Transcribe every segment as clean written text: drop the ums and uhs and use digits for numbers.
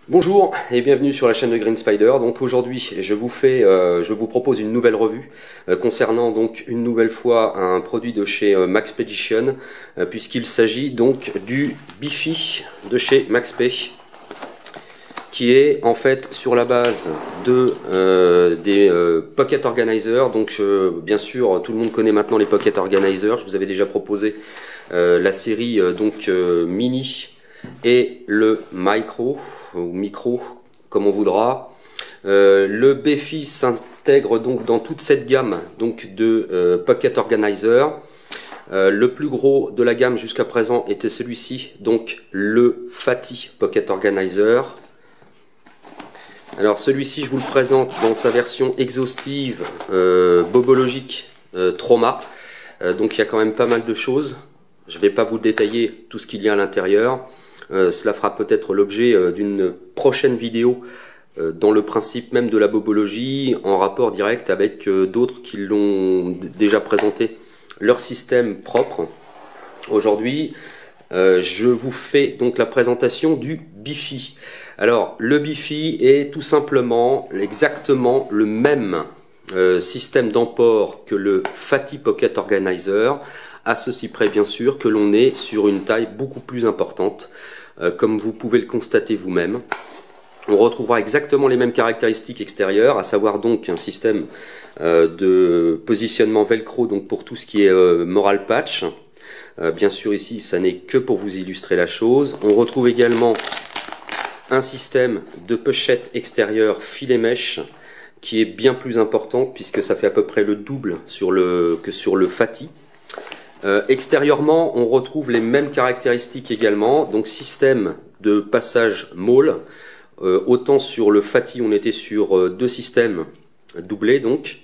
Bonjour et bienvenue sur la chaîne de Green Spider. Donc aujourd'hui je vous propose une nouvelle revue concernant donc une nouvelle fois un produit de chez Maxpedition, puisqu'il s'agit donc du Bifi de chez Maxpay, qui est en fait sur la base de des Pocket Organizer. Donc bien sûr tout le monde connaît maintenant les Pocket Organizer. Je vous avais déjà proposé la série mini et le micro ou micro comme on voudra. Le Bifi s'intègre donc dans toute cette gamme donc de Pocket Organizer. Le plus gros de la gamme jusqu'à présent était celui-ci, donc le Fatty Pocket Organizer. Alors celui-ci je vous le présente dans sa version exhaustive, bobologique, trauma. Donc il y a quand même pas mal de choses. Je ne vais pas vous détailler tout ce qu'il y a à l'intérieur. Cela fera peut-être l'objet d'une prochaine vidéo dans le principe même de la bobologie, en rapport direct avec d'autres qui l'ont déjà présenté leur système propre. Aujourd'hui, je vous fais donc la présentation du Bifi. Alors, le Bifi est tout simplement exactement le même système d'emport que le Fatty Pocket Organizer, à ceci près bien sûr que l'on est sur une taille beaucoup plus importante. Comme vous pouvez le constater vous-même, on retrouvera exactement les mêmes caractéristiques extérieures, à savoir donc un système de positionnement velcro donc pour tout ce qui est moral patch. Bien sûr ici ça n'est que pour vous illustrer la chose. On retrouve également un système de pochette extérieure filet mèche qui est bien plus important puisque ça fait à peu près le double que sur le Fatty. Extérieurement, on retrouve les mêmes caractéristiques également, donc système de passage molle. Autant sur le Fatty, on était sur deux systèmes doublés, donc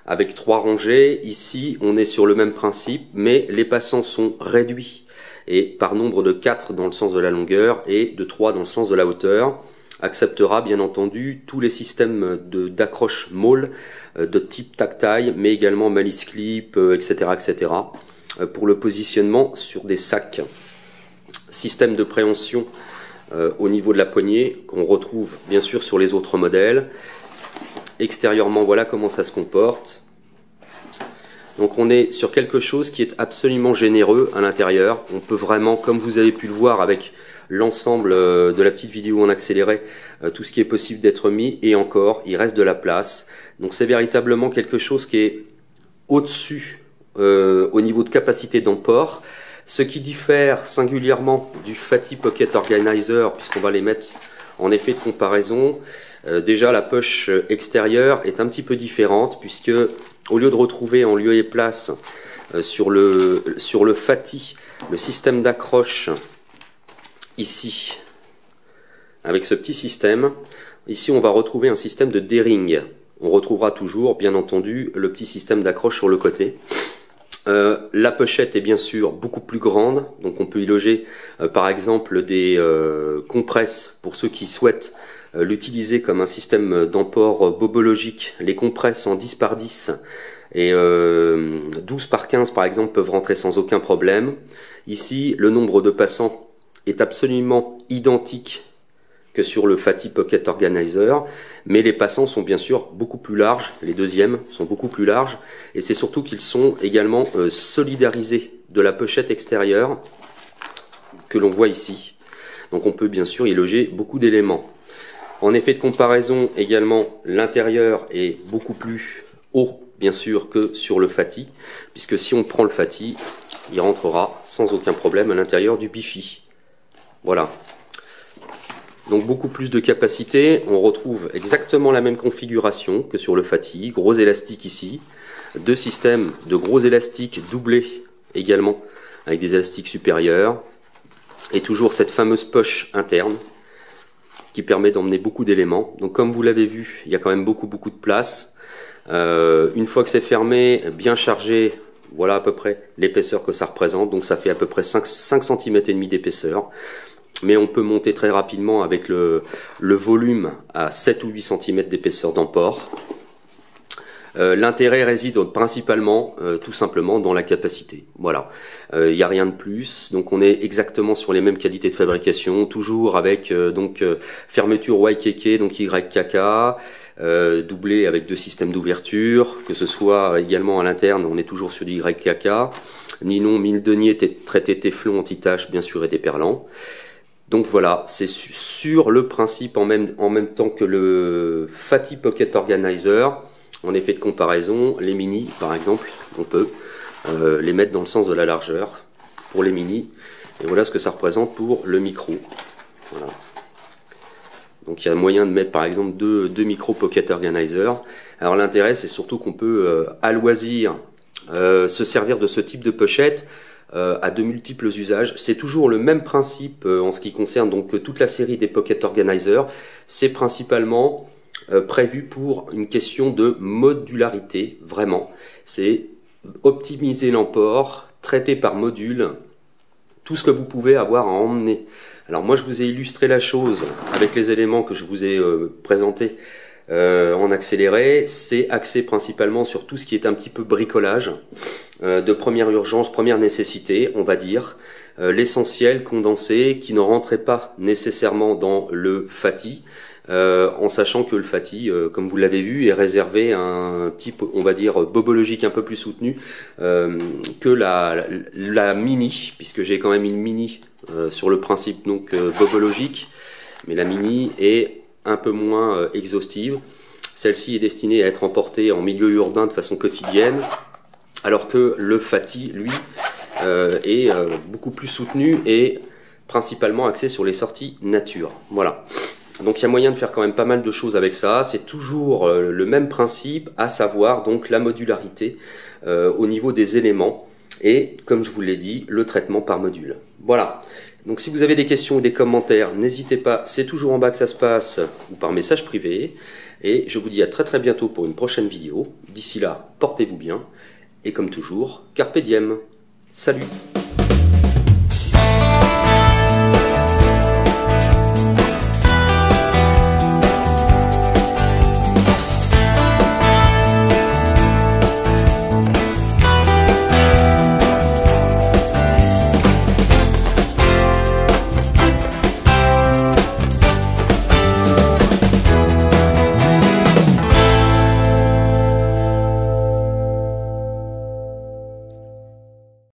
avec 3 rangées. Ici, on est sur le même principe, mais les passants sont réduits et par nombre de 4 dans le sens de la longueur et de 3 dans le sens de la hauteur. Acceptera bien entendu tous les systèmes d'accroche molle de type tactile, mais également malice clip, etc., etc. Pour le positionnement sur des sacs. Système de préhension au niveau de la poignée qu'on retrouve bien sûr sur les autres modèles. Extérieurement, voilà comment ça se comporte. Donc on est sur quelque chose qui est absolument généreux à l'intérieur. On peut vraiment, comme vous avez pu le voir avec l'ensemble de la petite vidéo en accéléré, tout ce qui est possible d'être mis, et encore, il reste de la place. Donc c'est véritablement quelque chose qui est au-dessus au niveau de capacité d'emport, ce qui diffère singulièrement du Fatty Pocket Organizer, puisqu'on va les mettre en effet de comparaison. Déjà la poche extérieure est un petit peu différente, puisque au lieu de retrouver en lieu et place sur le Fatty le système d'accroche ici avec ce petit système, ici on va retrouver un système de D-ring. On retrouvera toujours bien entendu le petit système d'accroche sur le côté. La pochette est bien sûr beaucoup plus grande, donc on peut y loger par exemple des compresses pour ceux qui souhaitent l'utiliser comme un système d'emport bobologique. Les compresses en 10 par 10 et 12 par 15 par exemple peuvent rentrer sans aucun problème. Ici le nombre de passants est absolument identique que sur le Fatty Pocket Organizer, mais les passants sont bien sûr beaucoup plus larges, les deuxièmes sont beaucoup plus larges, et c'est surtout qu'ils sont également solidarisés de la pochette extérieure que l'on voit ici. Donc on peut bien sûr y loger beaucoup d'éléments. En effet de comparaison également, l'intérieur est beaucoup plus haut bien sûr que sur le Fatty, puisque si on prend le Fatty, il rentrera sans aucun problème à l'intérieur du Bifi. Voilà. Donc beaucoup plus de capacité, on retrouve exactement la même configuration que sur le Fatty, gros élastique ici, deux systèmes de gros élastiques doublés également avec des élastiques supérieurs, et toujours cette fameuse poche interne qui permet d'emmener beaucoup d'éléments. Donc comme vous l'avez vu, il y a quand même beaucoup de place. Une fois que c'est fermé, bien chargé, voilà à peu près l'épaisseur que ça représente, donc ça fait à peu près 5 cm et demi d'épaisseur. Mais on peut monter très rapidement avec le volume à 7 ou 8 cm d'épaisseur d'emport. L'intérêt réside principalement, tout simplement, dans la capacité. Voilà, il n'y a rien de plus. Donc on est exactement sur les mêmes qualités de fabrication, toujours avec fermeture YKK, donc YKK, doublé avec 2 systèmes d'ouverture, que ce soit également à l'interne, on est toujours sur du YKK. Nylon, mine denier, traité téflon anti-tache, bien sûr, et déperlant. Donc voilà, c'est sur le principe en même temps que le Fatty Pocket Organizer. En effet de comparaison, les mini, par exemple, on peut les mettre dans le sens de la largeur pour les mini. Et voilà ce que ça représente pour le micro. Voilà. Donc il y a moyen de mettre par exemple deux micro Pocket Organizer. Alors l'intérêt, c'est surtout qu'on peut à loisir se servir de ce type de pochette à de multiples usages. C'est toujours le même principe en ce qui concerne donc toute la série des Pocket Organizer. C'est principalement prévu pour une question de modularité, vraiment. C'est optimiser l'emport, traiter par module, tout ce que vous pouvez avoir à emmener. Alors moi je vous ai illustré la chose avec les éléments que je vous ai présentés en accéléré. C'est axé principalement sur tout ce qui est un petit peu bricolage, de première urgence, première nécessité, on va dire. L'essentiel condensé qui ne rentrait pas nécessairement dans le Fatty, en sachant que le Fatty, comme vous l'avez vu, est réservé à un type, on va dire, bobologique un peu plus soutenu que la mini, puisque j'ai quand même une mini sur le principe donc bobologique, mais la mini est un peu moins exhaustive. Celle-ci est destinée à être emportée en milieu urbain de façon quotidienne, alors que le Fatty, lui, est beaucoup plus soutenu et principalement axé sur les sorties nature. Voilà. Donc il y a moyen de faire quand même pas mal de choses avec ça. C'est toujours le même principe, à savoir donc la modularité au niveau des éléments et, comme je vous l'ai dit, le traitement par module. Voilà. Donc si vous avez des questions ou des commentaires, n'hésitez pas, c'est toujours en bas que ça se passe, ou par message privé. Et je vous dis à très bientôt pour une prochaine vidéo. D'ici là, portez-vous bien. Et comme toujours, carpe diem. Salut!